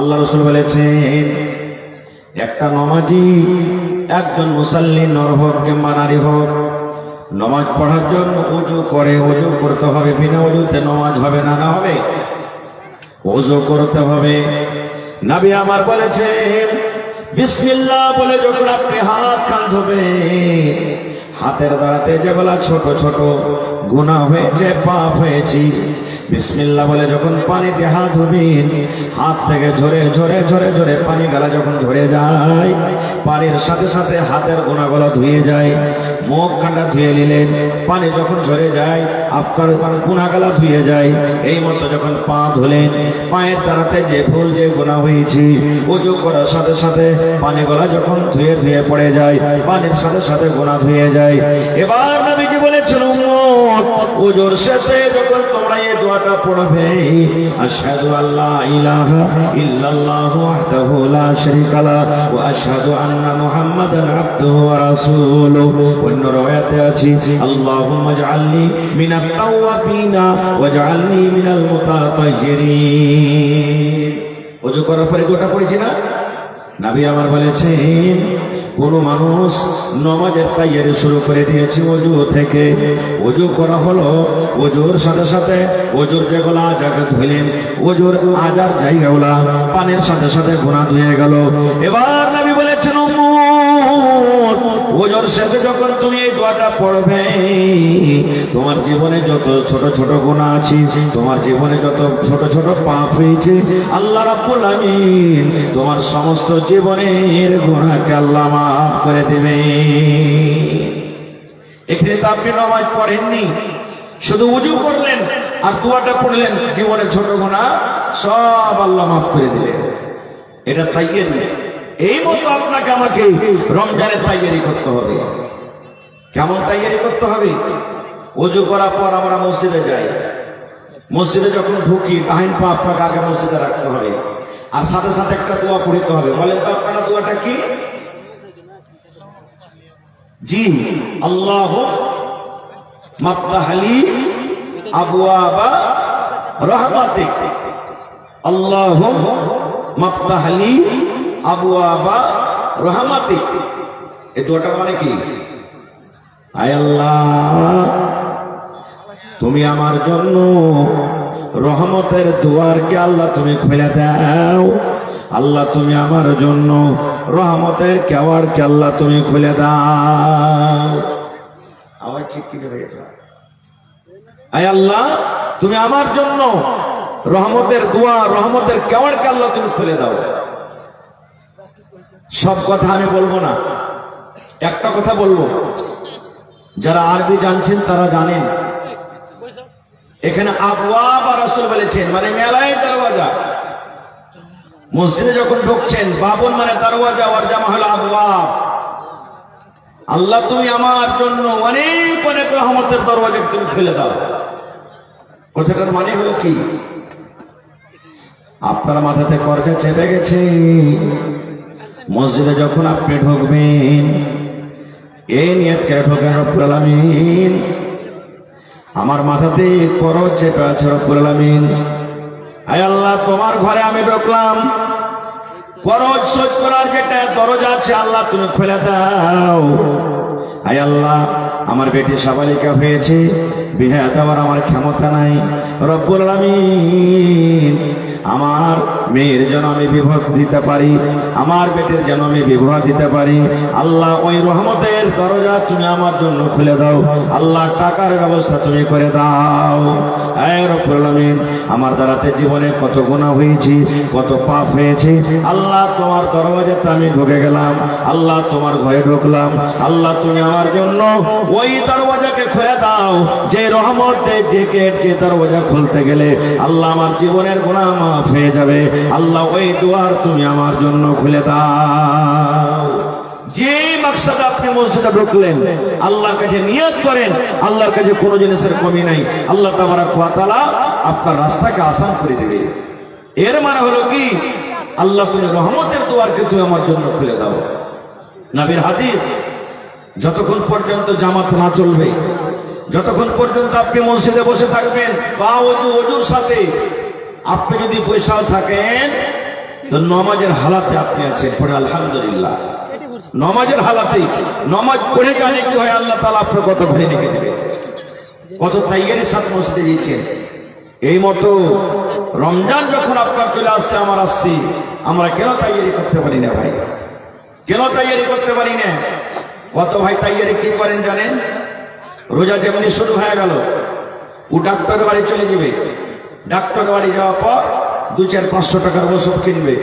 আল্লাহ রাসূল বলেছেন একটা নামাজি একজন মুসাল্লি নর হোক কিংবা নারী হোক নামাজ পড়ার জন্য ওযু করে, ওযু করতে হবে, বিনা ওযুতে নামাজ হবে না, না হবে, ওযু করতে হবে। নবী আমার বলেছেন বিসমিল্লাহ বলে যখন আপনি হাত কান ধোবেন, হাতের দ্বারাতে যেগুলা ছোট ছোট গুনাহ হয়েছে, পাপ হয়েছে, বিসমিল্লাহ বলে যখন পানিতে হাত ধোবেন, হাত থেকে ঝরে ঝরে ঝরে ঝরে পানি গালা যখন ঝরে যায়, পানির সাথে সাথে হাতের গুনাহগুলো ধুয়ে যায়। মুখ কান্ডা ধুয়ে নিলেন, পানি যখন ঝরে যায় আপনার গুনাহগুলো ধুয়ে যায়। এই মতো যখন পা ধুলেন, পায়ের দ্বারাতে যে ভুল যে গুনাহ হয়েছে, ওযু করার সাথে সাথে পানিগুলো যখন ধুয়ে ধুয়ে পড়ে যায়, পানির সাথে সাথে গুনাহ ধুয়ে যায়। এবার নবীজি বলেছেন উম্মত, ওযুর শেষে যখন তোমরা এই দোয়াটা পড়বে, আশহাদু আল্লা ইলাহা ইল্লাল্লাহু ওয়াহদাহু লা শারীকা লাহু ওয়া আশহাদু আন্না মুহাম্মাদান আবদুহু ওয়া রাসূলুহু। অন্য রাওয়ায়াতে আছে আল্লাহুম্মা ইজআলনি মিনাত তাওয়াবিনা ওয়াজআলনি মিনাল মুতাতাহহিরিন। ওযু করার পরে দোয়াটা পড়েছি না? নবী আমার বলেছেন কোন মানুষ নামাজের তাইয়ারি শুরু করে দিয়েছে ওযু থেকে, ওযু করা হলো, ওযুর সাথে সাথে ওযুর যেগুলা জায়গা ধুইলেন, ওযুর আজার জায়গাগুলা পানির সাথে সাথে গুনাহ ধুয়ে গেল। এবার নবী বলেছেন উম্মত, ওযুর শেষে যখন তুমি এই দোয়াটা পড়বে, তোমার জীবনে যত ছোট ছোট গুনাহ আছে, তোমার জীবনে যত ছোট ছোট পাপ হয়েছে, আল্লাহ রাব্বুল আমিন তোমার সমস্ত জীবনের গুনাহকে আল্লাহ মাফ করে দেবে। এখানে তো আপনি নামাজ পড়েননি, শুধু ওযু করলেন আর দোয়াটা পড়লেন, জীবনের ছোট গুনাহ সব আল্লাহ মাফ করে দিলেন। এটা তাইয়ারি। এই মতো আপনাকে আমাকে রমজানের তাইয়ারি করতে হবে। কেমন তাইয়ারি করতে হবে? ওযু করার পর আমরা মসজিদে যাই, মসজিদে যখন ঢুকি ডাইন পা আপনাকে আগে মসজিদে রাখতে হবে, আর সাথে সাথে একটা দোয়া পড়তে হবে। বলেন তো আপনারা দোয়াটা কি? জি, আল্লাহু মাফতাহলি আবওয়াবা রাহমাতিক, আল্লাহু মাফতাহলি আবওয়াবা রাহমাতিক। এই দোয়াটার মানে কি? আয় আল্লাহ, তুমি আমার জন্য রহমতের দুয়ারকে আল্লাহ তুমি খুলে দাও। আল্লাহ তুমি আমার জন্য রহমতের কেওয়াড়কে আল্লাহ তুমি খুলে দাও। আওয়াজ ঠিক কি হয়ে গেল? আয় আল্লাহ, তুমি আমার জন্য রহমতের দুয়ার, রহমতের কেওয়াড়কে আল্লাহ তুমি খুলে দাও। সব কথা আমি বলবো না, একটা কথা বলবো। যারা আরবি জানছেন তারা জানেন, এখানে আবওয়াব রাসূল বলেছেন মানে মেলায় দরওয়াজা। মসজিদে যখন ঢুকছেন, বাবুন মানে দরওয়াজা, ওয়ার জামা হলো আবওয়াব। আল্লাহ তুমি আমার জন্য অনেক অনেক রহমতের দরওয়াজা তুমি খুলে দাও। কথাটার মানে হলো কি? আপনার মাথাতে কর্জা চেপে গেছে, মসজিদে যখন আপনি ঢুকবেন, এই নিয়ত করে ঢোকেন, রব্বুল আলামিন আমার মাথাতে করজ চেপে আছে, রব্বুল আলামিন আয় আল্লাহ তোমার ঘরে আমি ঢুকলাম, করজ শোধ করার যেটা দরজা আছে আল্লাহ তুমি খুলে দাও। আয় আল্লাহ আমার বেটি সাবালিকা হয়েছে, বিয়ে দেওয়ার আমার ক্ষমতা নাই, রব্বুল আলামিন আমার মেয়ের যেন আমি বিবাহ দিতে পারি, আমার বেটির যেন আমি বিবাহ দিতে পারি। আল্লাহ ওই রহমতের দরজা তুমি আমার জন্য খুলে দাও। আল্লাহ টাকার ব্যবস্থা তুমি করে দাও। হে রব্বুল আলামিন আমার দ্বারাতে জীবনে কত গুনাহ হয়েছে, কত পাপ হয়েছে, আল্লাহ তোমার দরওয়াজাতে আমি ঢুকে গেলাম, আল্লাহ তোমার ঘরে ঢুকলাম, আল্লাহ তুমি আমার জন্য ওই দরওয়াজাকে খুলে দাও যে রহমতের যে দরওয়াজা খুলতে গেলে আল্লাহ আমার জীবনের গুনাহ মাফ হয়ে যাবে। আল্লাহ ওই দুয়ার তুমি আমার জন্য খুলে দাও। যে মাকসাদ আপনি মসজিদে ঢুকলেন, আল্লাহর কাছে নিয়ত করেন, আল্লাহর কাছে কোনো জিনিসের কমি নাই, আল্লাহ তাবারক ওয়া তাআলা আপনার রাস্তাকে আসান করে দেবে। এর মানে হলো কি? আল্লাহ তুমি রহমতের দুয়ারকে তুমি আমার জন্য খুলে দাও। নবীর হাদিস, যতক্ষণ পর্যন্ত জামাত না চলবে, যতক্ষণ পর্যন্ত আপনি মসজিদে বসে থাকবেন বা ওযুর সাথে, আপনি যদি পয়সাও থাকেন তো নমাজের হালাতে আপনি আছেন, পড়ে আলহামদুলিল্লাহ। নমাজের হালাতেই নমাজ পড়ে গেলে কি হয়, আল্লাহ তাআলা আপনার কত ঘরে লিখে দেবে। কত তাইয়ারের সাথে মসজিদে গিয়েছেন। এই মতো রমজান যখন আপনার চলে আসছে, আমার আসছি, আমরা কেন তাইয়ারি করতে পারি না ভাই? কেন তাইয়ারি করতে পারি না? কত ভাই তাইয়ারি কি করেন জানেন? রোজা যেমনি শুরু হয়ে গেল, ও ডাক্তার বাড়ি চলে যাবে। ডাক্তার বাড়ি যাওয়ার পর 200-500 টাকার ওষুধ কিনবে,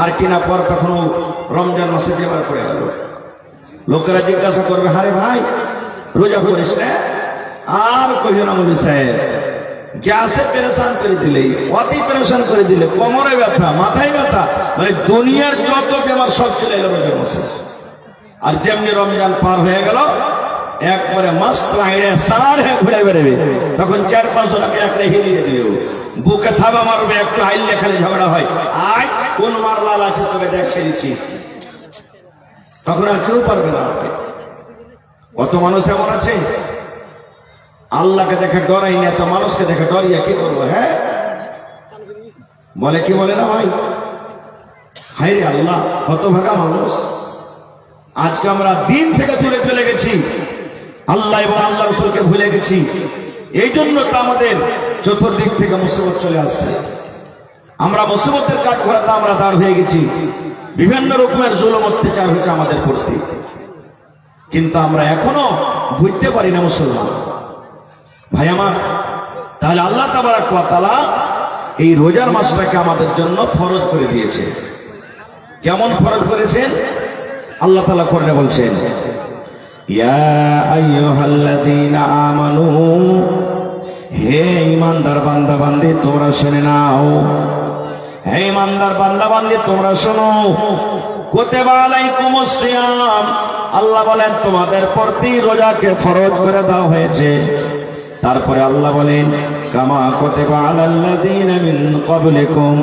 আর কেনা পর তখন রমজান মাসে বেমার পড়ে গেল। লোকেরা জিজ্ঞাসা করবে, হারে ভাই রোজা করিস না? আর কইও না মৌলভী সাহেব, গ্যাসে পেরেশান করে দিলে, অতি পেরেশান করে দিলে, কোমরে ব্যথা, মাথায় ব্যথা, মানে দুনিয়ার যত বেমার সব চলে এলো রোজা মাসে। আর যেমনি রমজান পার হয়ে গেল, একবারে মাস্ট আইড়ে সাড়ে ঘুরে বেরোবে, তখন 4-5 টাকা একটা হিলিয়ে দিবে, বুকে থাবা মারবে, একটু হাইলে খালি ঝগড়া হয়, আয় কোন মারলাল আছে তোকে দেখ খেয়েছি, তখন আর কেউ পারবে না। কত মানুষ এমন আছে আল্লাহকে দেখে ডরাই না, তো মানুষকে দেখে ডরিয়ে কি করবো? হ্যাঁ বলে কি বলে না ভাই? হায় রে আল্লাহ, কত ভাগা মানুষ। আজকে আমরা দিন থেকে দূরে চলে গেছি, আল্লাহ এবং আল্লাহ রাসূলকে ভুলে গেছি। এই জন্য তো আমাদের চতুর্দিক থেকে মুসিবত চলে আসছে। আমরা মুসিবতের কাঠ ঘোরাতে আমরা দাঁড় হয়ে গেছি। বিভিন্ন রকমের জুলুম অত্যাচার হয়েছে আমাদের প্রতি, কিন্তু আমরা এখনো বুঝতে পারি না মুসলমান ভাই আমার। তাহলে আল্লাহ তাবারক ওয়া তাআলা এই রোজার মাসটাকে আমাদের জন্য ফরজ করে দিয়েছে। কেমন ফরজ করেছেন? আল্লাহ তাআলা কোরআনে বলছেন, ইয়া আইয়ুহাল্লাযীনা আমানু, হে ঈমানদার বান্দা বান্দী তোমরা শুনে নাও, হে ঈমানদার বান্দা বান্দী তোমরা শোনো, কুতিবা আলাইকুমুস সিয়াম, আল্লাহ বলেন তোমাদের প্রতি রোজাকে ফরজ করে দেওয়া হয়েছে। তারপরে আল্লাহ বলেন, কামা কুতিবা আলাল্লাযীনা মিন ক্বাবলিকুম,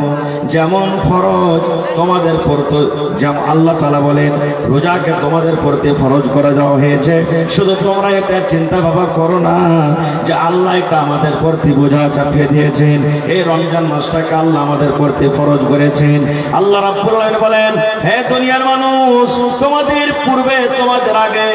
যেমন ফরজ তোমাদের প্রতি, যেমন আল্লাহ তাআলা বলেন রোজাকে তোমাদের প্রতি ফরজ করে দেওয়া হয়েছে। শুধু তোমরা এটা চিন্তা ভাবনা করো না যে আল্লাহ এটা আমাদের প্রতি বোঝা চাপিয়ে দিয়েছেন। এই রমজান মাসটাকে আল্লাহ আমাদের প্রতি ফরজ করেছেন। আল্লাহ রাব্বুল আলামিন বলেন, হে দুনিয়ার মানুষ, তোমাদের পূর্বে তোমাদের আগে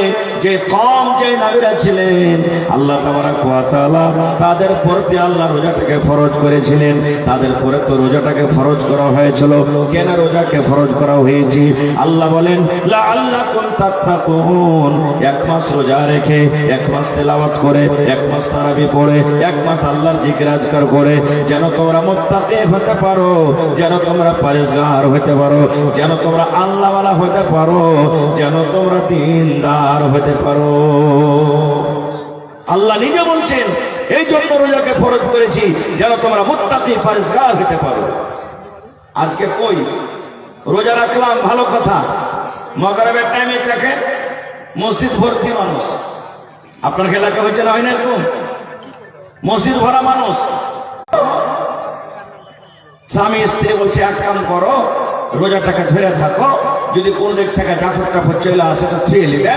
যে কওম, যে নবীরা ছিলেন, আল্লাহ তাবারক ওয়া তাআলা তাদের প্রতি আল্লাহ রোজাটাকে ফরজ করেছিলেন। তাদের পরে তো রোজাটাকে ফরজ করা হয়েছিল। কেন রোজাকে ফরজ করা হয়েছে? আল্লাহ বলেন, লাআল্লাকুম তাত্তাকুন, এক মাস রোজা রেখে, এক মাস তেলাওয়াত করে, এক মাস তারাবি পড়ে, এক মাস আল্লাহর জিকির আজকার করে যেন তোমরা মুত্তাকি হতে পারো, যেন তোমরা পরেজগার হতে পারো, যেন তোমরা আল্লাহওয়ালা হতে পারো, যেন তোমরা দিনদার হতে পারো। আল্লাহ নিজে বলছেন, এই জন্য রোজাকে ফরজ করেছি যেন তোমরা মুত্তাকি পরেজগার হতে পারো। আজকে কই রোজা রাখলাম, ভালো কথা, মাগরিবের টাইমে দেখেন মসজিদ ভর্তি মানুষ। আপনার এলাকা হয়েছে না, হয় না এরকম? মসজিদ ভরা মানুষ। স্বামী স্ত্রী বলছে, এক কাম করো, রোজাটাকে ধরে থাকো, যদি কোন দিক থেকে জাফর টাফর চলে আসে তো খেয়ে নেবে,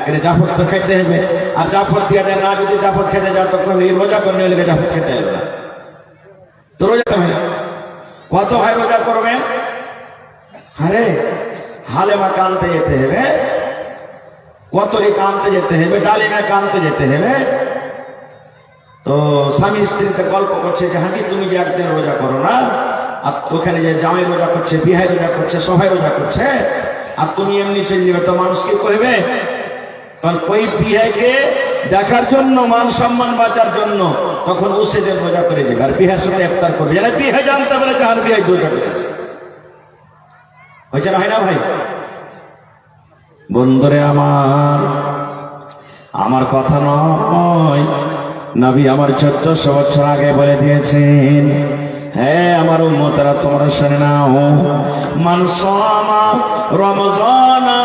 এটা জাফর তো খেতে হবে, আর জাফর দিয়ে দেয় না, যদি জাফর খেতে যাও তো এই রোজা করে নিয়ে জাফর খেতে হবে না, তো রোজা হবে না। কত ভাই রোজা করবে? আরে হালেমা কানতে যেতে হবে, কতরি কানতে যেতে হবে, ডালিমা কানতে যেতে হবে। তো স্বামী স্ত্রীতে গল্প করছে যে হাঁকি তুমি যে একদিন রোজা করো না, আর ওখানে যে জামাই রোজা করছে, বিহাই রোজা করছে, সবাই রোজা করছে, আর তুমি এমনি চলে যাবে, তো মানুষ কি করবে? কারণ ওই বিহাইকে দেখার জন্য, মান সম্মান বাঁচার জন্য তখন ও সেদিন রোজা করে যাবে, আর বিহার সাথে ইফতার করবে, যেন বিহাই জানতে পারে যে আর বিহাই রোজা করেছে। হয়েছে না, হয় না ভাই? বন্ধুরে আমার কথা নয়, নবী আমার 1400 বছর আগে বলে দিয়েছেন। হ্যাঁ আমার উম্মতেরা তোমরা শুনে নাও, মান সামা রমজানা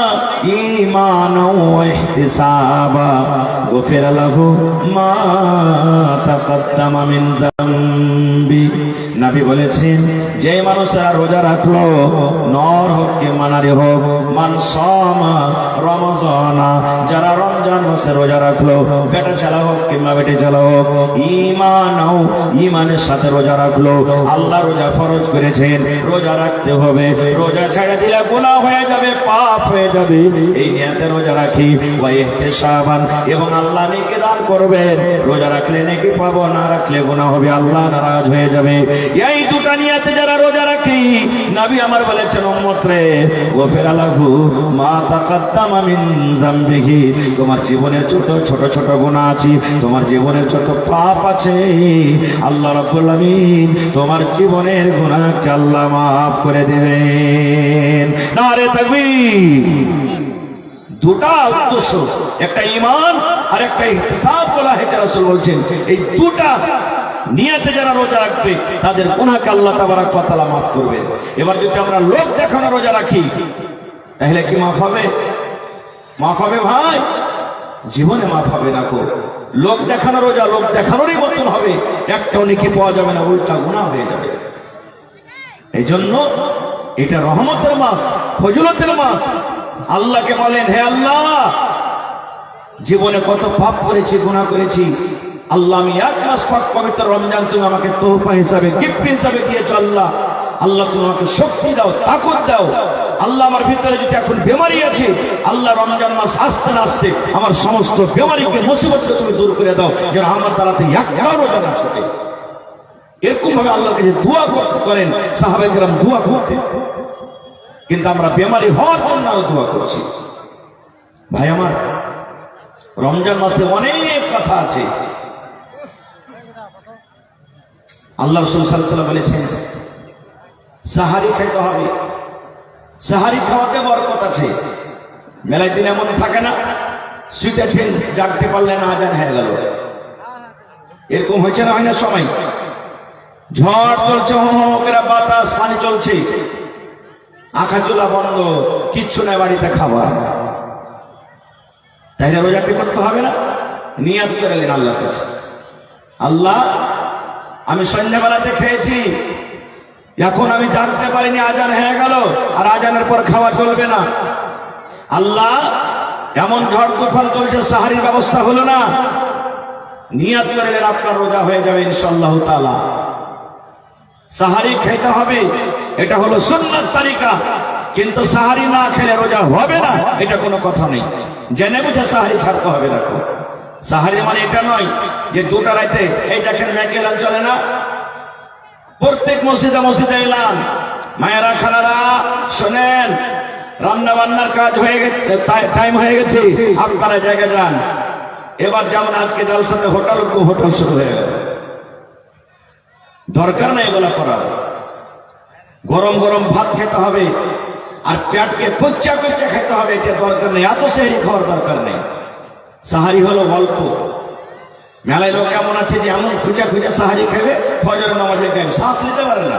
ঈমানাও ওয়া ইহতিসাবা গুফিরা লাহু মা তাকদ্দামা মিন যামবি। নবী বলেছেন, যে মানুষেরা রোজা রাখলো, নর হোক কি মানারি হোক, মান সামা রমজানা, যারা রমজান মাসে রোজা রাখলো, বেটা ছেলে হোক কিংবা বেটি ছেলে হোক, ঈমানাও, ঈমানের সাথে রোজা রাখলো, আল্লাহ রোজা ফরজ করেছেন, রোজা রাখতে হবে, রোজা ছেড়ে দিলে গুনাহ হয়ে যাবে, পাপ হয়ে যাবে, এই নিয়তে রোজা রাখি। ওয়া ইহতিসাবান, এবং আল্লাহ নেকি দান করবেন, রোজা রাখলে নেকি পাবো, না রাখলে গুনাহ হবে, আল্লাহ নারাজ হয়ে যাবে। এই দুটো নিয়তে যারা রোজা রাখি, নবী আমার বলেছেন উম্মত রে, গফিরা লাহু মা তাকাদ্দামা মিন যামবিহি, তোমার জীবনের যত ছোট ছোট গুনাহ আছে, তোমার জীবনের যত পাপ আছে, আল্লাহ রাব্বুল আমিন তোমার জীবনের গুনাহকে আল্লাহ মাফ করে দেবেন। নারে তাকবীর। দুটা উদ্দেশ্য, একটা ঈমান আর একটা ইহতিসাব বলা হয়েছে। রাসূল বলছেন এই দুটা নিয়তে যারা রোজা রাখবে তাদের গুনাহকে আল্লাহ তাবারক ওয়া তাআলা মাফ করবেন। এবার যদি আমরা লোক দেখানো রোজা রাখি, তাহলে কি মাফ হবে? মাফ হবে ভাই? জীবনে মাফ হবে না। কো লোক দেখানো রোজা লোক দেখানোরই মতন হবে, একটাও নেকি পাওয়া যাবে না, উল্টা গুনাহ হয়ে যাবে। এই জন্য এটা রহমতের মাস, ফজিলতের মাস। আল্লাহকে বলেন, হে আল্লাহ, জীবনে কত পাপ করেছি, গুনাহ করেছি, আল্লাহ আমি এক মাস পাক পবিত্র রমজান তুমি আমাকে তোহফা হিসাবে, গিফট হিসাবে দিয়েছো। আল্লাহ, আল্লাহ তুমি আমাকে শক্তি দাও, তাকত দাও। আল্লাহ আমার ভিতরে যদি এখন বেমারি আছে, আল্লাহ রমজান মাস আসতে না আসতে আমার সমস্ত বেমারিকে, মুসিবতকে তুমি দূর করে দাও, যেন আমার দ্বারাতে একটাও রোজা না ছুটে। এরকম ভাবে আল্লাহকে যে দোয়া করেন সাহাবায়ে কেরাম, দোয়া করতেন। কিন্তু আমরা বেমারি হওয়ার জন্য দোয়া করছি। ভাই আমার, রমজান মাসে অনেক কথা আছে। আল্লাহ রাসূল সাল্লাল্লাহু আলাইহি ওয়াসাল্লাম বলেছেন সাহারি খেতে হবে, সাহারি খাওয়াতে বরকত আছে। মেলায় দিন এমন থাকে না, শুইতেছেন, জাগতে পারলেন না, আজান হয়ে গেল। এরকম হয়েছে না, হয় না? সময় ঝড় চলছে, হোকেরা বাতাস, পানি চলছে, আঁখা চুলা বন্ধ, কিচ্ছু নাই বাড়িতে খাবার, তাইলে রোজাটি করতে হবে না? নিয়াত করে নেন আল্লাহর কাছে, আল্লাহ আমি সন্ধ্যাবেলাতে খেয়েছি, এখন আমি জানতে পারিনি, আজান হয়ে গেল, আর আজানের পর খাওয়া চলবে না। আল্লাহ এমন ঝড় তুফান চলছে, সাহারির ব্যবস্থা হলো না, নিয়াত করে নেন, আপনার রোজা হয়ে যাবে ইনশাআল্লাহ তাআলা। সাহারি খেতে হবে, এটা হলো সুন্নাত তারিকা, কিন্তু সাহারি না খেলে রোজা হবে না, এটা কোনো কথা নেই। জেনে বুঝে সাহারি ছাড়তে হবে। দেখো, সাহারি মানে এটা নয় যে দুটা রাতে, এই দেখেন মেঘেলাম চলে না, প্রত্যেক মসজিদে মসজিদে এলাম, মায়েরা খালারা শোনেন, রান্না বান্নার কাজ হয়ে গেছে, টাইম হয়ে গেছে, আপনারা জায়গা যান। এবার যেমন আজকে জালসাতে হোটেল শুরু হয়ে গেল, দরকার নেই এগুলা করার। গরম গরম ভাত খেতে হবে, আর পেটকে পচ্চা পচ্চা খেতে হবে, এটা দরকার নেই। এত সেহরি খাওয়ার দরকার নেই। সাহারি হলো গল্প। মেলায় লোক এমন আছে যে এমন খুঁজা খুঁজা সাহারি খাবে, ফজরের নামাজের টাইম শ্বাস নিতে পারে না,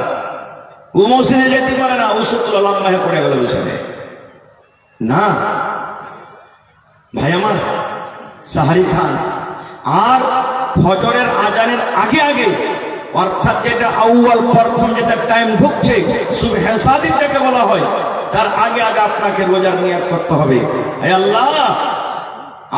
মৌসুমে যেতে পারে না, ওষুধ লম্বা হয়ে পড়ে গেল বিছানে। না ভাই আমার, সাহারি খান, আর ফজরের আজানের আগে আগে, অর্থাৎ যেটা আউয়াল প্রথম যেটা টাইম ঢুকছে, সুবহে সাদিক যাকে বলা হয়, তার আগে আগে আপনাকে রোজার নিয়ত করতে হবে। হে আল্লাহ,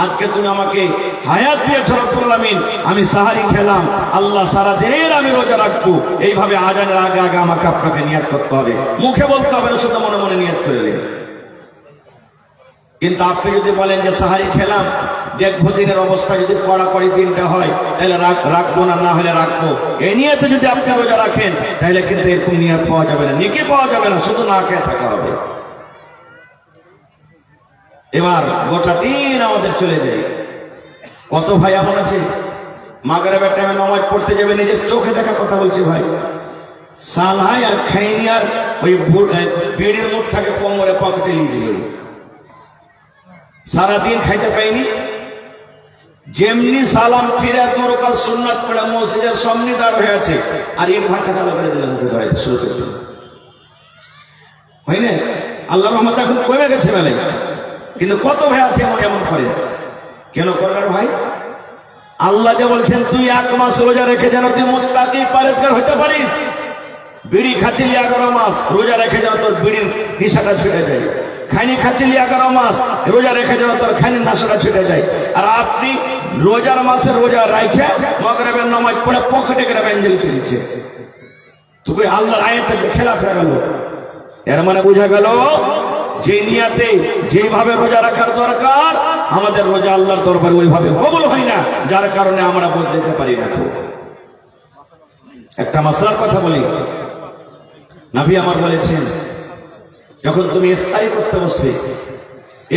আজকে তুমি আমাকে হায়াত দিয়েছ রব্বুল আমিন, আমি সাহারি খেলাম, আল্লাহ সারা দিন আমি রোজা রাখবো। এইভাবে আজানের আগে আগে আমাকে আপনাকে নিয়ত করতে হবে, মুখে বলতে হবে না, শুধু মনে মনে নিয়ত করে দিন। কিন্তু আপনি যদি বলেন যে সাহারি খেলাম, দেখবো দিনের অবস্থা যদি কড়াকড়ি দিনটা হয়, তাহলে রাখবো না, না হলে রাখবো, এই নিয়তে যদি আপনি রোজা রাখেন, তাহলে কিন্তু এরকম নিয়ত পাওয়া যাবে না, নেকি পাওয়া যাবে না, শুধু না খেয়ে থাকা হবে। এবার গোটা দিন আমাদের চলে যায়। কত ভাই এমন আছে, মাগরিবের টাইমে নামাজ পড়তে যাবে, নিজের চোখে দেখা কথা বলছি ভাই, সালাই আর খাইনি, আর ওই বিড়ির মুঠটাকে কোমরে পকেটে নিয়ে যাবে, সারাদিন খাইতে পাইনি। যেমনি সালাম ফিরে দুরকাত সুন্নাত পড়ে মসজিদের সামনে দাঁড় হয়ে আছে, আর ইনভার্টার চালু করে দিলেন, মুখে ধরাইতে শুরু করে দিলেন। হয় না? আল্লাহর রহমত এখন কমে গেছে মেলায়, কিন্তু কত ভাই আছে এমন করে। কেন করবেন ভাই? আল্লাহ যে বলছেন তুই এক মাস রোজা রেখে যেন তুই মুত্তাকি পরেজগার হতে পারিস, বিড়ি খাচ্ছিলি 11 মাস, রোজা রেখে যাও তোর বিড়ির নেশাটা ছুটে যায়। খাইনি খাচ্ছিলি 11 মাস, রোজা রেখে যাও তোর খাইনি নেশাটা ছুটে যায়। আর আপনি রোজার মাসে রোজা রাখে মাগরিবের নামাজ পড়ে পকেটে করে বেঞ্জেল চলছে, তুমি আল্লাহর আয়াতের খেলাফ হয়ে গেল। এর মানে বোঝা গেল যে নিয়াতে যেভাবে রোজা রাখার দরকার, আমাদের রোজা আল্লাহর দরবারে ওইভাবে কবুল হয় না, যার কারণে আমরা বদলাতে পারি না। একটা মাসলার কথা বলি, নবী আমার বলেছেন, যখন তুমি ইফতারি করতে বসবে,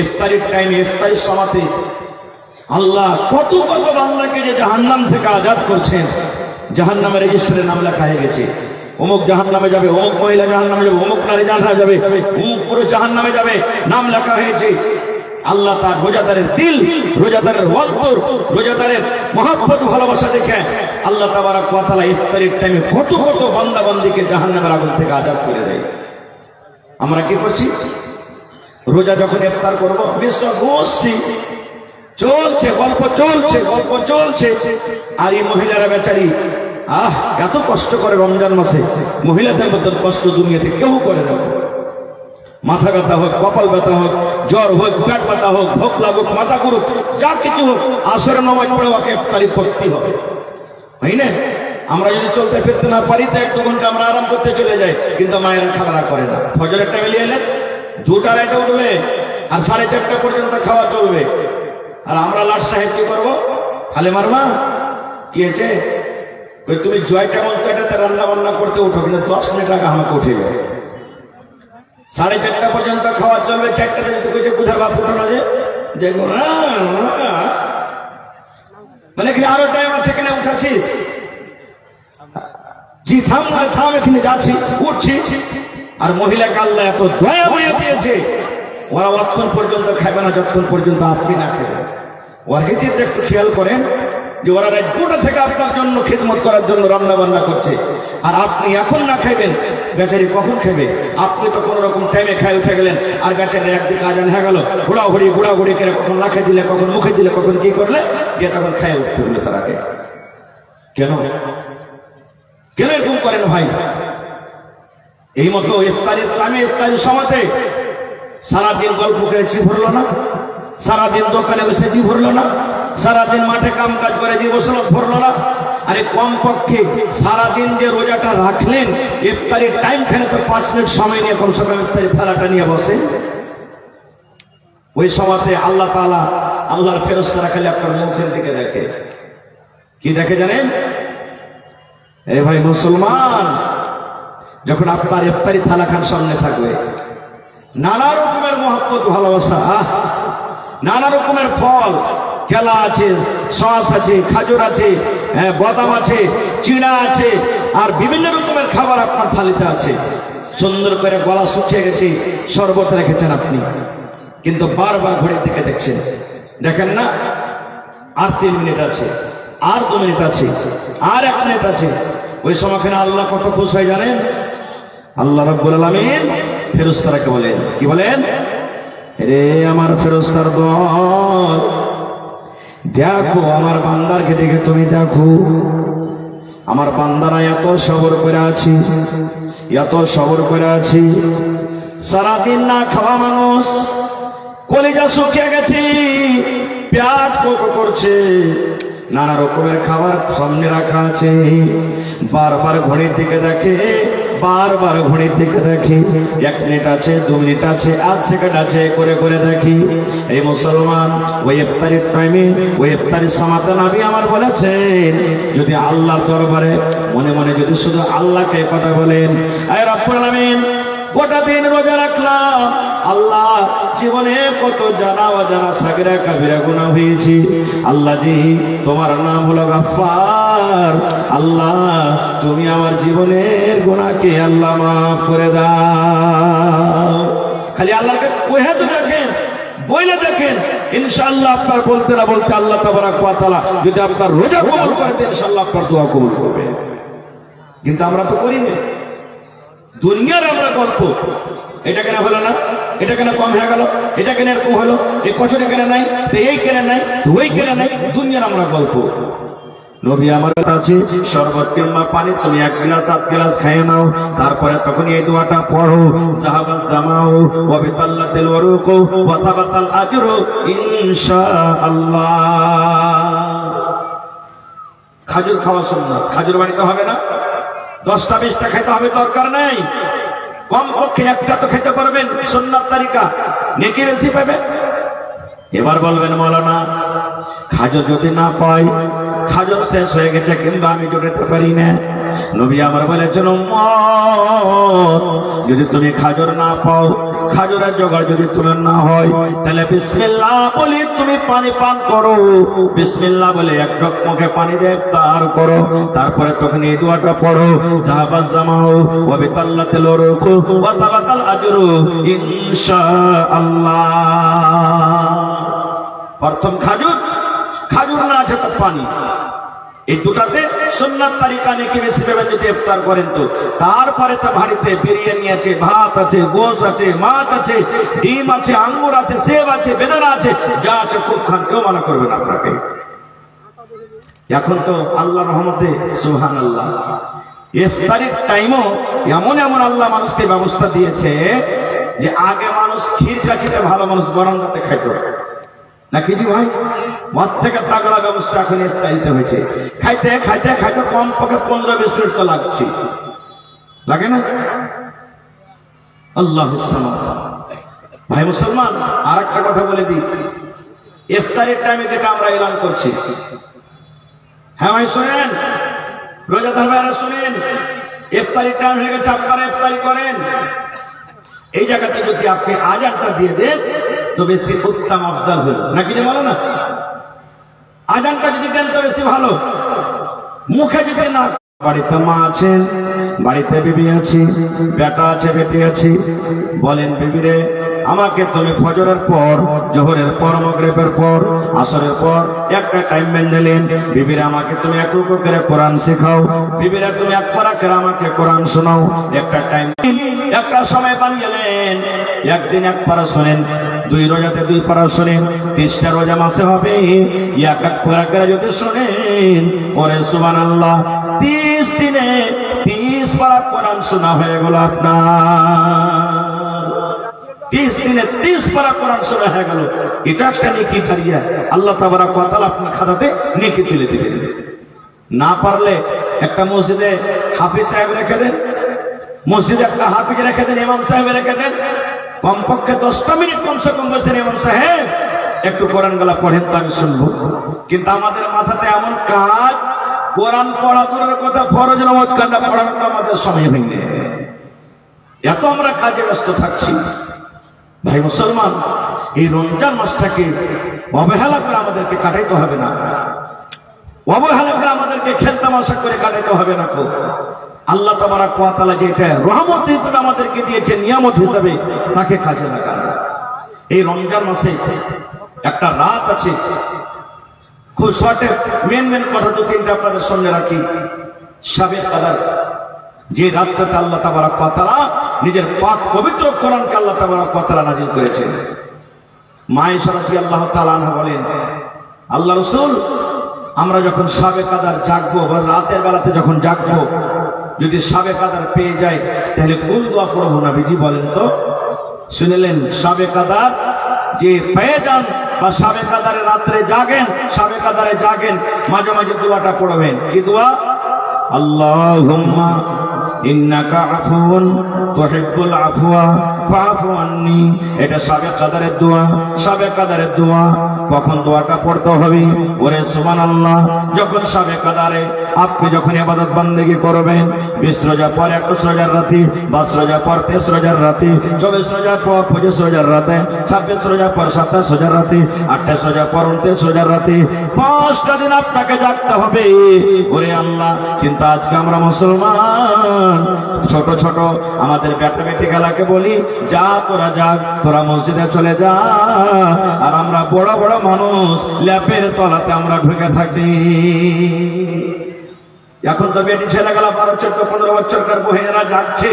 ইফতারির টাইমে, ইফতারির সময়তে আল্লাহ কত কত বান্দাকে যে জাহান্নাম থেকে আজাদ করছেন। জাহান্নামের রেজিস্টারে নাম লেখা হয়ে গেছে, অমুক জাহান্নামে যাবে, অমুক মহিলা জাহান্নামে যাবে, অমুক নারী জাহান্নামে যাবে, অমুক পুরুষ জাহান্নামে যাবে, নাম লেখা হয়েছে। আল্লাহ তার রোজাদারের দিল, রোজাদারের অন্তর, রোজাদারের মহব্বত ভালোবাসা দেখে আল্লাহ তাবারক ওয়া তাআলা ইফতারির টাইমে কত কত বান্দা বান্দীকে জাহান্নামের আগুন থেকে আজাদ করে দেয়। আমরা কি করছি? রোজা যখন ইফতার করবো, মিস্টার বসছি, চলছে গল্প, চলছে গল্প, চলছে। আর এই মহিলারা বেচারি এত কষ্ট করে রমজান মাসে, মহিলাদের মতো কষ্ট দুনিয়াতে কেউ করে না। মাথা ব্যথা হোক, কপাল ব্যথা হোক, জ্বর হোক, পেট ব্যথা হোক, ভোক লাগুক, মাথা করুক, যা কিছু হোক, আসরের নামাজ পড়ে ওকে ইফতারি করতেই হবে, তাই না? আমরা যদি চলতে ফিরতে না পারি তো 1-2 ঘন্টা আমরা আরাম করতে চলে যাই, কিন্তু মায়েরা খাওয়া করে না। ফজরের টাইমে এলে 2টা রাতে উঠবে আর 4:30 পর্যন্ত খাওয়া চলবে। আর আমরা লাট সাহেব কি করবো? খালে মারমা কি হয়েছে, ওই তুমি জয়টা মতো এটাতে রান্না বান্না করতে উঠো, কিন্তু 10 মিনিট আগে আমাকে উঠিবে। 4:30 পর্যন্ত খাওয়া চলবে। 4টাতে যদি কিছু বুঝা বাপ উঠানো যে দেখো মানে কি আরো টাইম আছে, কেন উঠাছিস? জি থাম না, থাম, এখানে যাচ্ছি, উঠছি। আর মহিলাকে আল্লাহ এত দয়া মায়া দিয়েছে, ওরা অতক্ষণ পর্যন্ত খাবে না যতক্ষণ পর্যন্ত আপনি না খাবেন। ওর হিতে একটু খেয়াল করেন যে ওরা রাত 2টা থেকে আপনার জন্য খিদমত করার জন্য রান্না বান্না করছে, আর আপনি এখন না খাইবেন, বেচারি কখন খাবে? আপনি তো কোন রকম টাইমে খাই উঠে গেলেন, আর বেচারি একদিকে আজান হয়ে গেল, ঘোড়াঘুড়ি করে কখন লাখে দিলে, কখন মুখে দিলে, কখন কি করলে, দিয়ে তখন খাই উঠতে হলো তার আগে। কেন কেন এরকম করেন ভাই? এই মতো ইফতারির টাইমে, ইফতারির সময়তে সারাদিন গল্প করে জি ভরলো না, সারাদিন দোকানে বসে জি ভরলো না, সারাদিন মাঠে কাম কাজ করে জি বসলো ভরলো না। আরে কমপক্ষে সারাদিন যে রোজাটা রাখলেন, ইফতারির টাইম ফেলে তো 5 মিনিট সময় নিয়ে কমসে কম ইফতারি থালাটা নিয়ে বসে। ওই সময়তে আল্লাহ তাআলা, আল্লাহর ফেরেশতারা খালি আপনার মুখের দিকে দেখে। কি দেখে জানেন? এই ভাই মুসলমান, যখন আপনার ইফতারি থালা খান সামনে থাকবে, নানা রকমের মহব্বত, ভালোবাসা, নানা রকমের ফল, কেলা আছে, সস আছে, খাজুর আছে, বাদাম আছে, চিড়া আছে, আর বিভিন্ন রকমের খাবার আপনার থালিতে আছে। সুন্দর করে গলা শুকিয়ে গেছে, শরবত রেখেছেন আপনি, কিন্তু বারবার ঘড়ির দিকে দেখছেন, দেখেন না আর 3 মিনিট আছে, আর 2 মিনিট আছে, আর 1 মিনিট আছে। ওই সময়খানে আল্লাহ কত খুশি হয় জানেন? আল্লাহ রাব্বুল আলামিন ফেরেশতাকে বলেন, কি বলেন? রে আমার ফেরেশতার দল, দেখো আমার বান্দারকে দেখে তুমি দেখো, আমার বান্দারা এত সবর করে আছি, এত সবর করে আছি। সারাদিন না খাওয়া মানুষ, কলিজা শুকিয়ে গেছে, পেট কোকো করছে, নানা রকমের খাবার সামনে রাখা আছে, বারবার ঘড়ির দিকে দেখে, বারবার ঘড়ির দিকে দেখি, 1 মিনিট আছে, 2 মিনিট আছে, 8 সেকেন্ড আছে, করে করে দেখি। এই মুসলমান, ওই ইফতারির টাইমে, ওই ইফতারির সময়তে নবী আমার বলেছেন, যদি আল্লাহর দরবারে মনে মনে যদি শুধু আল্লাহকে কথা বলেন, আয় রব্বুল আলামিন গোটা দিন রোজা রাখলাম, আল্লাহ জীবনে কত জানা অজানা সাগিরা কাবিরা গুনাহ হয়েছে, আল্লাহ জি তোমার নাম হলো গফফার, আল্লাহ তুমি আমার জীবনের গুনাহকে আল্লাহ মাফ করে দাও। খালি আল্লাহকে কইয়া তো দেখেন, বইলে দেখেন, ইনশাআল্লাহ আপনার বলতে না বলতে আল্লাহ তাবারক ওয়া তাআলা যদি আপনার রোজা কবুল করে দেন, ইনশাআল্লাহ আপনার দোয়া কবুল করবে। কিন্তু আমরা তো করি না, দুনিয়ার আমরা গল্প, এটা কেন হলো না, এটা কেন কম হয়ে গেল, এটা কেন এরকম হলো, এই কচুরি কেন নাই, এই কেন নাই, ওই কেন নাই, দুনিয়ার আমরা গল্প। নবী আমার কাছে শরবত কিংবা পানি তুমি 1 গ্লাস 7 গ্লাস খেয়ে নাও, তারপরে তখন এই দোয়াটা পড়ো, যাহাবাজ জামাউ ওয়া বিতাল্লাতিল ওয়ারুকু ওয়া তাবাতাল আজরু ইনশাআল্লাহ। খাজুর খাওয়া সুন্নাত, খাজুর বাড়িতে হবে না, 10টা 20টা খেতে হবে দরকার নেই, কমপক্ষে একটা তো খেতে পারবেন, সুন্নাত তালিকা, নেকি বেশি পাবে। এবার বলবেন মাওলানা খাজুর যদি না পাই, খাজুর শেষ হয়ে গেছে কিংবা আমি জোটাতে পারি না, নবী আমার বলেছেন উম্মত যদি তুমি খাজুর না পাও, খাজুরের জোগাড় যদি তোমার না হয়, তাহলে বিসমিল্লাহ বলে তুমি পানি পান করো, বিসমিল্লাহ বলে 1 ঢোক মুখে পানি দিয়ে ইফতার করো, তারপরে তখন এই দোয়াটা পড়ো, যাহাবাজ জামাউ ওয়া বিতাল্লাতিল ওয়ারুকু ওয়া তাবাতাল আজরু ইনশাআল্লাহ। প্রথম খাজুর, খাজুর না আছে তো পানি, এই দুটাতে সুন্নাত তালিকা নেকি বেশি পাবে যদি ইফতার করেন তো। তারপরে তো বাড়িতে বিরিয়ানি আছে, ভাত আছে, গোশ আছে, মাছ আছে, ডিম আছে, আঙ্গুর আছে, সেব আছে, বেদানা আছে, যা আছে খুব খান, কেউ মানা করবে না আপনাকে। এখন তো আল্লাহর রহমতে সুবহানাল্লাহ ইফতারের টাইমও এমন এমন আল্লাহ মানুষকে ব্যবস্থা দিয়েছে যে আগে মানুষ ক্ষীর কাছিতে ভালো মানুষ বরান্দাতে খাইত নাকি জি ভাই, মদ থেকে তাগড়া ব্যবস্থা এখন ইফতারিতে হয়েছে, খাইতে খাইতে খাইতে কমপক্ষে 15-20 মিনিট তো লাগছে, লাগে না? আল্লাহুস সামাদ। ভাই মুসলমান, আর একটা কথা বলে দিই, ইফতারের টাইমে যেটা আমরা এলান করছি, হ্যাঁ ভাই শুনেন, রোজাদার ভাইরা শুনেন, ইফতারের টাইম হয়ে গেছে, আপনারা ইফতারি করেন, এই জায়গাতে যদি আপনি আজানটা দিয়ে দেন তো বেশি উত্তম আফজাল হলো, নাকি যে বলো না? আজানটা যদি দেন তো বেশি ভালো, মুখে যদি না। বাড়িতে মা আছেন, বাড়িতে বিবি আছে, বেটা আছে, বেটি আছে, বলেন বিবিরে আমাকে তুমি ফজরের পর, জোহরের পর, মাগরিবের পর, আসরের পর একটা টাইম বেঁধেলেন, বিবিরা আমাকে তুমি 1 রুকু করে কোরআন শেখাও, বিবিরা তুমি 1 পারা করে আমাকে কোরআন শোনাও, একটা টাইম একটা সময় বানিয়েলেন, একদিন 1 পারা শোনেন, 2 রোজাতে 2 পারা শোনেন, 30টা রোজা মাসে হবে 1 পারা করে যদি শোনেন, ওরে সুবহানাল্লাহ 30 দিনে 30 পারা কোরআন শোনা হয়ে গেল আপনার, 30 দিনে 30 পারা কোরআন শোনা হয়ে গেল। এটা একটা নেকি ছাড়িয়া আল্লাহ তাবারক ওয়া তাআলা আপনার খাতাতে নেকি তুলে দিবেন। না পারলে একটা মসজিদে হাফিজ সাহেব রেখে দেন, মসজিদে একটা হাফিজ রেখে দেন, ইমাম সাহেব রেখে দেন, কমপক্ষে 10টা মিনিট কমসে কম বসেন, ইমাম সাহেব একটু কোরআন গুলা পড়েন তো আমি শুনবো। কিন্তু আমাদের মাথাতে এমন কাজ, কোরআন পড়া দূরের কথা, ফরজ নামাজ কান্না পড়ানোটা আমাদের সময় ভেঙে, এত আমরা কাজে ব্যস্ত থাকছি। ভাই মুসলমান, এই রমজান মাসটাকে অবহেলা করে আমাদেরকে কাটাইতে হবে না, অবহেলা করে আমাদেরকে খেলতামাশা করে কাটাইতে হবে না। খুব আল্লাহ তাবারক ওয়া তাআলা যেটা রহমত হিসেবে আমাদেরকে দিয়েছে, নিয়ামত হিসেবে, তাকে কাজে লাগান। এই রমজান মাসে একটা রাত আছে, খুব শর্টে মেন কথা 2-3টা আপনাদের সামনে রাখি। শাবে কদর, যে রাতটাতে আল্লাহ তাবারক ওয়া তাআলা নিজের পাক পবিত্র কোরআনকে আল্লাহ তাবারক ওয়া তাআলা নাযিল করেছেন। মা আয়েশা রাদিয়াল্লাহু তাআলা আনহা বলেন, আল্লাহ রাসূল আমরা যখন শাবে কদর জাগবো বা রাতের বেলাতে যখন জাগবো, যদি শাবে কদর পেয়ে যায় তাহলে কোন দোয়া পড়বো নবীজি বলেন তো? শুনলেন, শাবে কদর যে পেয়ে যান বা শাবে কদরের রাত্রে জাগেন, শাবে কদরে জাগেন, মাঝে মাঝে দোয়াটা পড়বেন। কি দোয়া? আল্লাহুম্মা ইন্নাকা আফুউন তুহিব্বুল আফওয়া ফাআফু আন্নি। এটা শাবে কদরের দোয়া, শাবে কদরের দোয়া। কখন দোয়াটা পড়তে হবে? ওরে সুবহানাল্লাহ, যখন শাবে কদরে আপনি যখন ইবাদত বান্দেগি করবেন, 20 রোজা পর 21 রোজার রাতে, 22 রোজা পর 23 রোজার রাতে, 24 রোজা পর 25 রোজার রাতে, 26 রোজা পর 27 রোজার রাতে, 28 রোজা পর 29 রোজার রাতে, 5টা দিন আপনাকে জাগতে হবে। ওরে আল্লাহ, কিন্তু আজকে আমরা মুসলমান ছোট ছোট আমাদের বেটা বেটি গেলাকে বলি, যা তোরা যাক, তোরা মসজিদে চলে যা, আর আমরা বড় বড় মানুষ ল্যাপের তলাতে আমরা ঢুকে থাকি। এখন তো বেটি ছেলে গেলা 12, 14, 15 বছরকার বহিনেরা যাচ্ছে,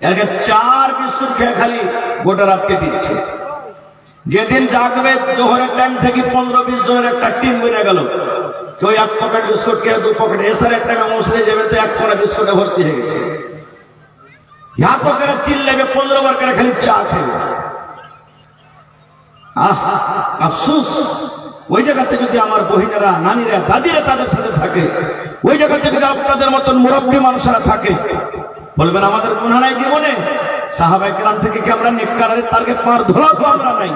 একে 4 বিস্কুট খেয়ে খালি গোটা রাত কেটেছে। যেদিন জাগবে জোহরের টাইম থেকে 15-20 জনের একটা টিম বেড়ে গেল, কেউ 1 পকেট বিস্কুট, কেউ 2 পকেট, এসার একটা মশলে যাবে তো 1 পকেট বিস্কুটে ভর্তি হয়ে গেছে। এত করে চিল্লাবে, 15 বার করে খালি চা খেবে। আফসোস, ওই জায়গাতে যদি আমার বহিনেরা, নানীরা, দাদিরা তাদের সাথে থাকে, ওই জায়গাতে যদি আপনাদের মতন মুরব্বী মানুষরা থাকে, বলবেন আমাদের গুনাহ নাই জীবনে? সাহাবায়ে কেরাম থেকে কি আমরা নেককারের তারকে পার ধরা তো আমরা নাই?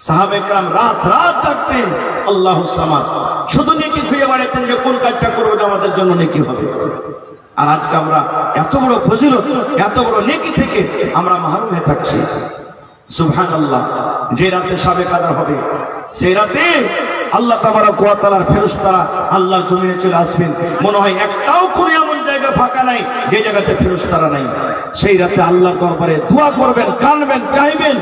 সাহাবায়ে কেরাম রাত রাত থাকতেন আল্লাহুস সামাদ, শুধু নেকি খুঁজে বেড়াতেন যে কোন কাজটা করবো যে আমাদের জন্য নেকি হবে। আর আজকে আমরা এত বড় ফজিলত, এত বড় নেকি থেকে আমরা মাহরুম হয়ে থাকছি। সুবহানাল্লাহ। যে রাতে শাবে কাদর হবে, সেই রাতে আল্লাহ তাবারক ওয়া তাআলার ফেরেশতারা আল্লাহর জমিনে চলে আসবেন। মনে হয় একটাও কোনো এমন জায়গা ফাঁকা নাই যে জায়গাতে ফেরেশতারা নাই। সেই রাতে আল্লাহর দরবারে দোয়া করবেন, কাঁদবেন, চাইবেন।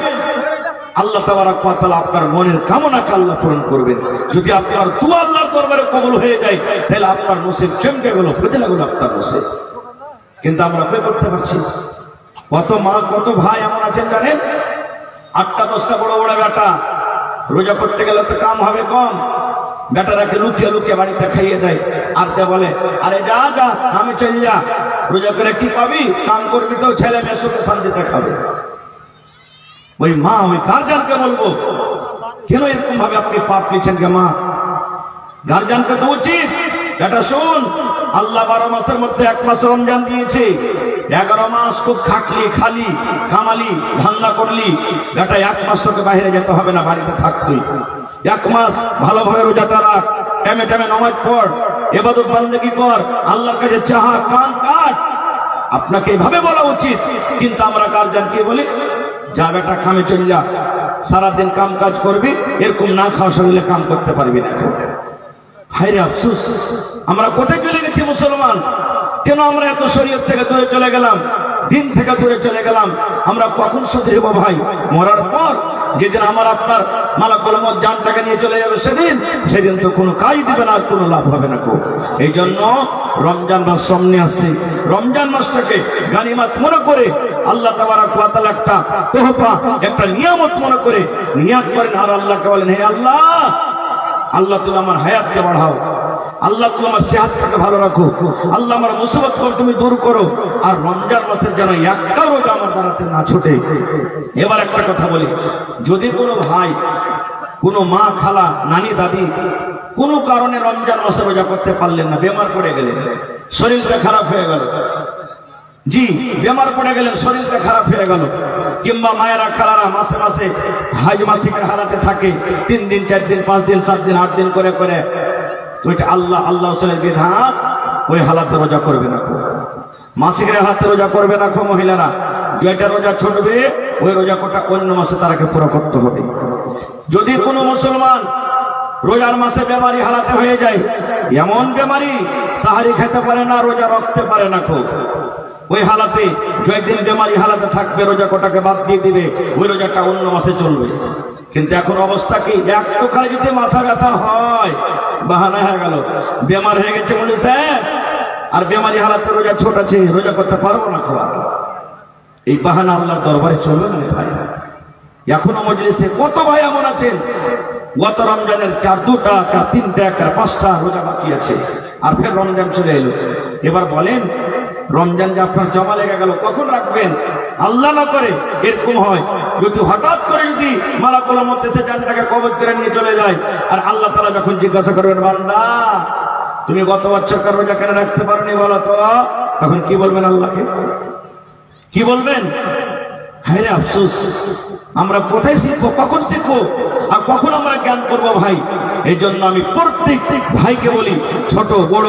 আল্লাহ তাবারক ওয়া তাআলা আপনার মনের কামনাকে আল্লাহ পূরণ করবেন। যদি আপনার দোয়া আল্লাহর দরবারে কবুল হয়ে যায়, তাহলে আপনার নসিব চমকে গেল, ফেটে গেল আপনার নসিব। কিন্তু আমরা কি করতে পারছি? কত মা, কত ভাই এমন আছেন জানেন, 8টা 10টা বড় বড় বেটা, রোজা করতে গেলে তো কাম হবে কম, বেটারাকে লুকিয়ে লুকিয়ে বাড়িতে খাইয়ে দেয়। আর তে বলে, আরে যা যা, আমি চল যা, রোজা করে কি পাবি? কাম করবি তো ছেলে মেয়ে সুখে শান্তিতে খাবে। ওই মা, ওই গার্জিয়ানকে বলবো, কেন এরকম ভাবে আপনি পাপ নিচ্ছেন? কে মা, গার্জিয়ানকে তো উচিত, এটা শুন, আল্লাহ 12 মাসের মধ্যে 1 মাস রমজান দিয়েছে। 11 মাস খুব খাটলি, খালি, কামালি, ধান্দা করলি, বেটা 1 মাস তোকে বাইরে যেতে হবে না, বাড়িতে থাকবি। 1 মাস ভালোভাবে রোজাটা রাখ, টাইমে টাইমে নামাজ পড়, ইবাদত বন্দেগী কর, আল্লাহর কাছে চাহা, কান কাট। আপনাকে এভাবে বলা উচিত। কিন্তু আমরা গার্জিয়ানকে বলি, যা বেটা কামে চলে যা, সারাদিন কাম কাজ করবি, এরকম না খাওয়া শরীরে কাম করতে পারবি না। হায়রে আফসোস, আমরা কোথায় চলে গেছি মুসলমান? কেন আমরা এত শরীয়ত থেকে দূরে চলে গেলাম, দিন থেকে দূরে চলে গেলাম? আমরা কখন শুধরিব ভাই? মরার পর যেদিন আমার আপনার মালাকুল মউত জানটাকে নিয়ে চলে যাবে, সেদিন তো কোনো কাজ দিবে না, কোনো লাভ হবে না। এই জন্য রমজান মাস সামনে আসছে, রমজান মাসটাকে গানিমাত মনে করে আল্লাহ তাবারক ওয়া তাআলা একটা তোহফা, একটা নিয়ামত মনে করে নিয়াত করেন। আর আল্লাহকে বলেন, হে আল্লাহ, আল্লাহ তুমি আমার হায়াতকে বাড়াও, আল্লাহ তুমি আমার সেহাতটাকে ভালো রাখো, আল্লাহ আমার মুসিবত তুমি দূর করো। আর রমজান মাসের যেন একটা রোজা আমার দাঁড়াতে না ছুটে। এবার একটা কথা বলি, যদি কোনো ভাই, কোনো মা, খালা, নানি, দাদি কোনো কারণে রমজান মাসে রোজা করতে পারলেন না, বেমার পড়ে গেলেন, শরীরটা খারাপ হয়ে গেল, জি বেমার পড়ে গেলেন, শরীরটা খারাপ হয়ে গেল, কিংবা মায়েরা খালারা মাসে মাসে হাজ মাসিকের হালাতে থাকে, 3 দিন 4 দিন 5 দিন 7 দিন 8 দিন করে করে, ওইটা আল্লাহ রাসূলের বিধান, ওই হালাতে রোজা করবে না। মাসিকের হাতে রোজা করবে না। মহিলারা যেটা রোজা ছুটবে, ওই রোজা কোটা অন্য মাসে তারাকে পুরো করতে হবে। যদি কোনো মুসলমান রোজার মাসে বেমারি হালাতে হয়ে যায়, এমন বেমারি সাহারি খেতে পারে না, রোজা রাখতে পারে না, ওই হালাতে যেদিন বেমারি হালাতে থাকবে, রোজা কোটাকে বাদ দিয়ে দিবে, ওই রোজাটা অন্য মাসে চলবে। কিন্তু এখন অবস্থা কি? একটু খালি যদি মাথা ব্যথা হয়, বাহানা হয়ে গেল, বেমার হয়ে গেছে বলে স্যার, আর বেমারি হালাতে রোজা ছোট আছে, রোজা করতে পারবো না, খাওয়া। এই বাহানা আল্লাহর দরবারে চলবে না ভাই। এখনো মজলিসে কত ভাই এমন আছেন, গত রমজানের 2টা 3টা 5টা রোজা বাকি আছে, আর ফের রমজান চলে এলো। এবার বলেন, রমজান যে আপনার জমা লেগে গেল, কখন রাখবেন? আল্লাহ না করে এরকম হয়, যদি হঠাৎ করে যদি মালাকুল মউত এসে জানটাকে কবজ করে নিয়ে চলে যায়, আর আল্লাহ তাআলা যখন জিজ্ঞাসা করবেন, বান্দা তুমি গত বছরকার রোজা কেন রাখতে পারোনি বলো তো, তখন কি বলবেন? আল্লাহকে কি বলবেন? হ্যাঁ রে আফসোস, আমরা কোথায় শিখবো, কখন শিখবো, আর কখন আমরা জ্ঞান করবো ভাই? এই জন্য আমি প্রত্যেক ভাইকে বলি, ছোট বড়,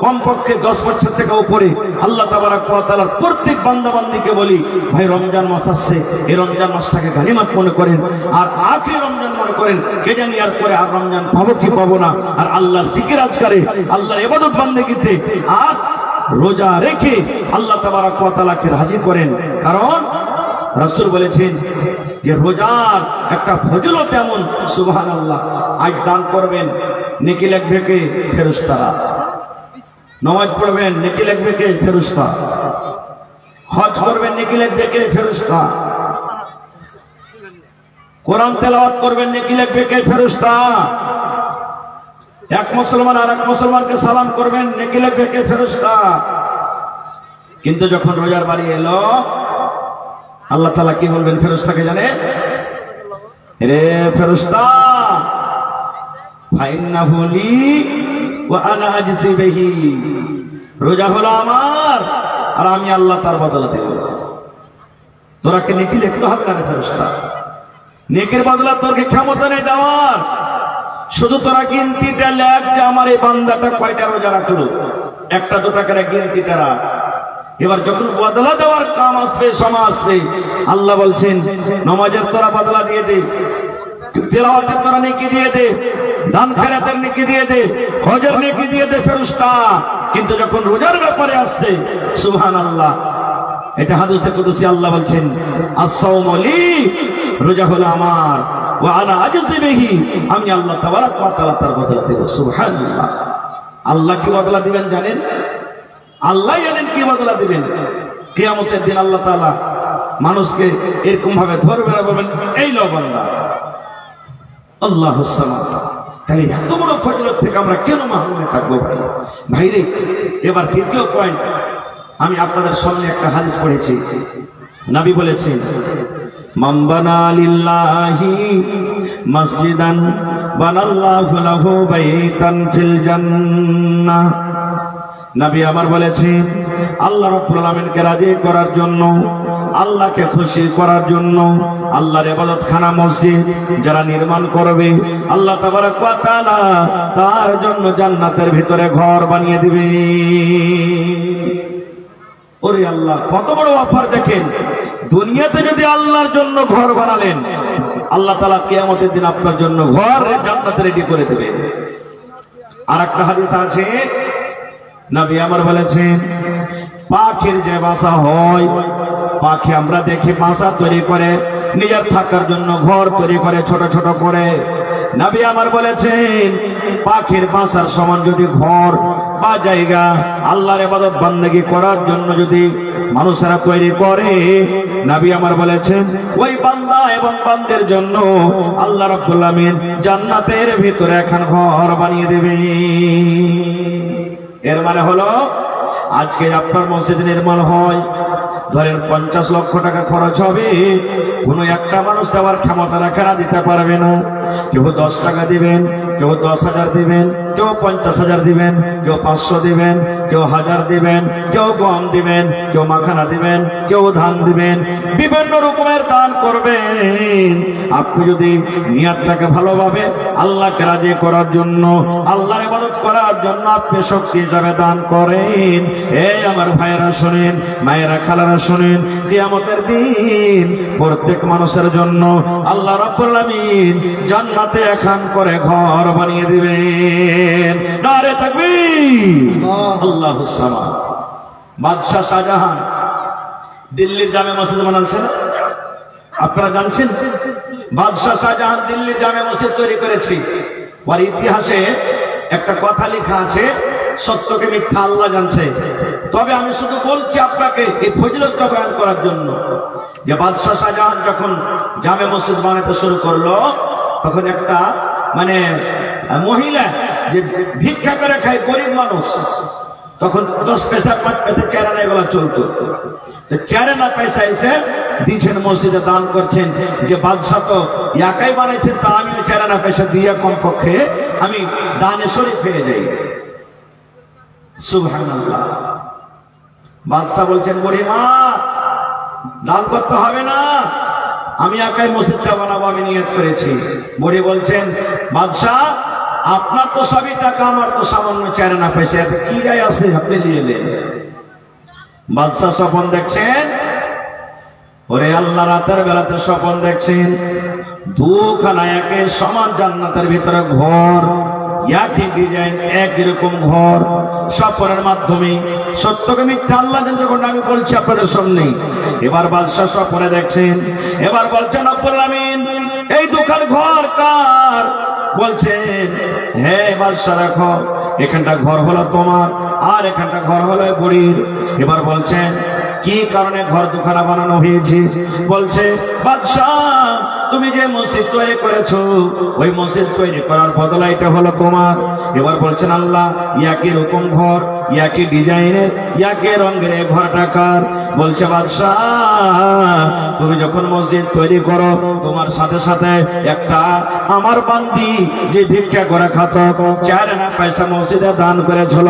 কমপক্ষে 10 বছর থেকে উপরে, আল্লাহ তাবারক ওয়া তাআলার প্রত্যেক বান্দা বান্দীকে বলি, ভাই রমজান মাস আসছে, এই রমজান মাসটাকে গানিমত মনে করেন, আর আখির রমজান মনে করেন। কে জানি আর পরে আর রমজান পাবো কি পাবো না, আর আল্লাহর জিকির আজকারে, আল্লাহর ইবাদত বান্দেগীতে আর রোজা রেখে আল্লাহ তাবারক ওয়া তাআলাকে রাজি করেন। কারণ রাসূল বলেছেন যে রোজার একটা ফজিলত এমন, সুবহানাল্লাহ। আজ দান করবেন, নেকি লিখবে কে? ফেরেশতারা। নামাজ পড়বেন, নেকি লিখবে কে? ফেরেশতা। হজ করবেন, নেকি লিখবে কে? ফেরেশতা। কোরআন তেলাওয়াত করবেন, নেকি লিখবে কে? ফেরেশতা। এক মুসলমান আর এক মুসলমানকে সালাম করবেন, নেকি লিখবে কে? ফেরেশতা। কিন্তু যখন রোজার বাড়ি এলো, আল্লাহ তাআলা কি বলবেন ফেরেশতাকে জানে? রে ফেরেশতা, ফাইন্নাহু লি ওয়া আনা আজজি বিহি, রোজা হলো আমার আর আমি আল্লাহ তার বদলা দেব। তোরা কি নেকি লিখতে হবে না রে ফেরেশতা? নেকির বদলা তোর কি ক্ষমতা নেই দেওয়ার? শুধু তোরা গিনতিটা লেখ যে আমার এই বান্দাটা কয়টা রোজা রাখলো, একটা দুটা করে গিনতিটা রাখ। এবার যখন বদলা দেওয়ার কাম আসবে, সময় আসবে, আল্লাহ বলছেন নামাজের তোরা বদলা দিয়ে দে, তিলাওয়াতের তোরা নেকি দিয়ে দে, দান খেরাতের নেকি দিয়ে দে, হজের নেকি দিয়ে দে ফেরেশতা। কিন্তু যখন রোজার ব্যাপারে আসছে, সুবহানাল্লাহ, এটা হাদিসে কুদসি আল্লাহ বলছেন আস-সাওমু লি, রোজা হলো আমার, ওয়া আনা আজজি বিহি, আমি আল্লাহ তাবারক ওয়া তাআলা তার বদলা দেব। সুবহানাল্লাহ। আল্লাহ কি বদলা দিবেন জানেন? আল্লাহ জানেন কি বদলা দিবেন। কিয়ামতের দিন আল্লাহ তাআলা মানুষকে এরকম ভাবে ধরবেন আর বলবেন এই লো বান্দা। আল্লাহুস সামাদ। তাহলে এত বড় ফজিলত থেকে আমরা কেন মাহরুম থাকবো ভাই? ভাইরে, এবার দ্বিতীয় পয়েন্ট, আমি আপনাদের সামনে একটা হাদিস পড়েছি। নবী বলেছেন মান বানা লিল্লাহি মসজিদান বানাল্লাহু লাহু বাইতান ফিল জান্নাহ। নবী আমার বলেছেন আল্লাহ রাব্বুল আলামিনকে রাজি করার জন্য, আল্লাহকে খুশি করার জন্য আল্লাহর ইবাদতখানা মসজিদ যারা নির্মাণ করবে, আল্লাহ তাবারক ওয়া তাআলা তার জন্য জান্নাতের ভিতরে ঘর বানিয়ে দিবে। ওরে আল্লাহ, কত বড় অফার দেখেন। দুনিয়াতে যদি আল্লাহর জন্য ঘর বানালেন, আল্লাহ তাআলা কিয়ামতের দিন আপনার জন্য ঘর জান্নাতে রেডি করে দেবেন। আর একটা হাদিস আছে, নবী আমার বলেছেন পাখির যে বাসা হয়, পাখি আমরা দেখি বাসা তৈরি করে নিজের থাকার জন্য ঘর তৈরি করে ছোট ছোট করে। নবী আমার বলেছেন পাখির বাসার সমান যদি ঘর বা জায়গা আল্লাহর ইবাদত বান্দেগী করার জন্য যদি মানুষেরা তৈরি করে, নবী আমার বলেছেন ওই বান্দা এবং বান্দের জন্য আল্লাহ রাব্বুল আলামিন জান্নাতের ভিতরে এখন ঘর বানিয়ে দেবে। এর মানে হলো আজকে আপনার মসজিদ নির্মাণ হয়, ধরেন 50 লক্ষ টাকা খরচ হবে, কোন একটা মানুষ দেওয়ার ক্ষমতা রাখে না, দিতে পারবে না। কেউ 10 টাকা দিবেন, কেউ 10,000 দিবেন, কেউ 50,000 দিবেন, কেউ 500 দিবেন, কেউ 1000 দিবেন, কেউ গম দিবেন, কেউ মাখানা দিবেন, কেউ ধান দিবেন, বিভিন্ন রকমের দান করবেন। আপনি যদি নিয়তটাকে ভালোভাবে আল্লাহকে রাজি করার জন্য, আল্লাহর ইবাদত করার জন্য আপনি শক্তি হিসাবে দান করেন, এই আমার ভাইয়েরা শুনেন, মায়েরা খালারা শুনেন, কিয়ামতের দিন প্রত্যেক মানুষের জন্য আল্লাহ রাব্বুল আলামিন জান্নাতে একখান করে ঘর বানিয়ে দিবেন। নারে তাকবীর, আল্লাহুস সামাদ। বাদশাহ শাহজাহান দিল্লির জামে মসজিদ বানাচ্ছেন, আপনারা জানছেন? বাদশাহ শাহজাহান দিল্লির জামে মসজিদ তৈরি করেছে। ওর ইতিহাসে একটা কথা লেখা আছে, সত্যকে মিথ্যা আল্লাহ জানছে। তবে আমি শুধু বলছি আপনাকে এই ফজিলতটা বয়ান করার জন্য, যে বাদশাহ শাহজাহান যখন জামে মসজিদ বানাতে শুরু করলো, তখন একটা মহিলা যে ভিক্ষা করে খায়, গরিব মানুষ, তখন 10 পয়সা 5 পয়সা চেরানা এগুলো চলতো। চেরানা পয়সা এসে দিচ্ছেন মসজিদে, দান করছেন, যে বাদশাহ তো একাই বানাইছেন, তা আমি চেরানা পয়সা দিয়ে কমপক্ষে আমি দানে শরীক হয়ে যাই। সুবহানাল্লাহ। বাদশাহ বলছেন বুড়িমা দান করতে হবে না, আমি একাই মসজিদটা বানাবো, আমি নিয়ত করেছি। বুড়ি বলছেন বাদশাহ আপনার তো সবই টাকা, আমার তো সামান্য চেরানা পয়সা, কি গায়ে আছে, আপনি নিয়ে এলেন। বাদশাহ স্বপন দেখছেন, ওরে আল্লাহ রাতের বেলাতে স্বপন দেখছেন দুখানা একে সমান জান্নাতের ভিতরে ঘর, একই ডিজাইন, একই রকম ঘর। স্বপ্নের মাধ্যমে সত্যকে মিথ্যা আল্লাহ যখন আমি বলছি আপনাদের সামনে। এবার বাদশাহ স্বপ্নে দেখছেন, এবার বলছেন রব্বুল আমিন এই দুখান ঘর কার? বলছেন হে বাদশাহ রাখো, এখানটা ঘর হলো তোমার, আর এখানটা ঘর হলো বুড়ির। এবার বলছেন কি কারণে ঘর দুখানা বানানো হয়েছে? বলছে বাদশাহ, তুমি যে মসজিদ তৈরি করেছো, ওই মসজিদ তৈরি করার বদলা এটা হলো তোমার। এবার বলছেন আল্লাহ, ইয়াকি রকম ঘর, ইয়াকি ডিজাইনের, ইয়াকি রঙের এই ঘরটা কার? বলছে বাদশাহ, তুমি যখন মসজিদ তৈরি করো, তোমার সাথে সাথে একটা আমার বান্দি যে ভিক্ষা করে খাত, 4 আনা পয়সা মসজিদে দান করেছিল,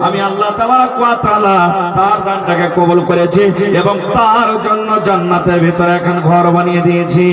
আমি আল্লাহ তাবারক ওয়া তাআলা তার দানটাকে কবুল করেছি এবং তার জন্য জান্নাতের ভিতরে এখন ঘর বানিয়ে দিয়েছি।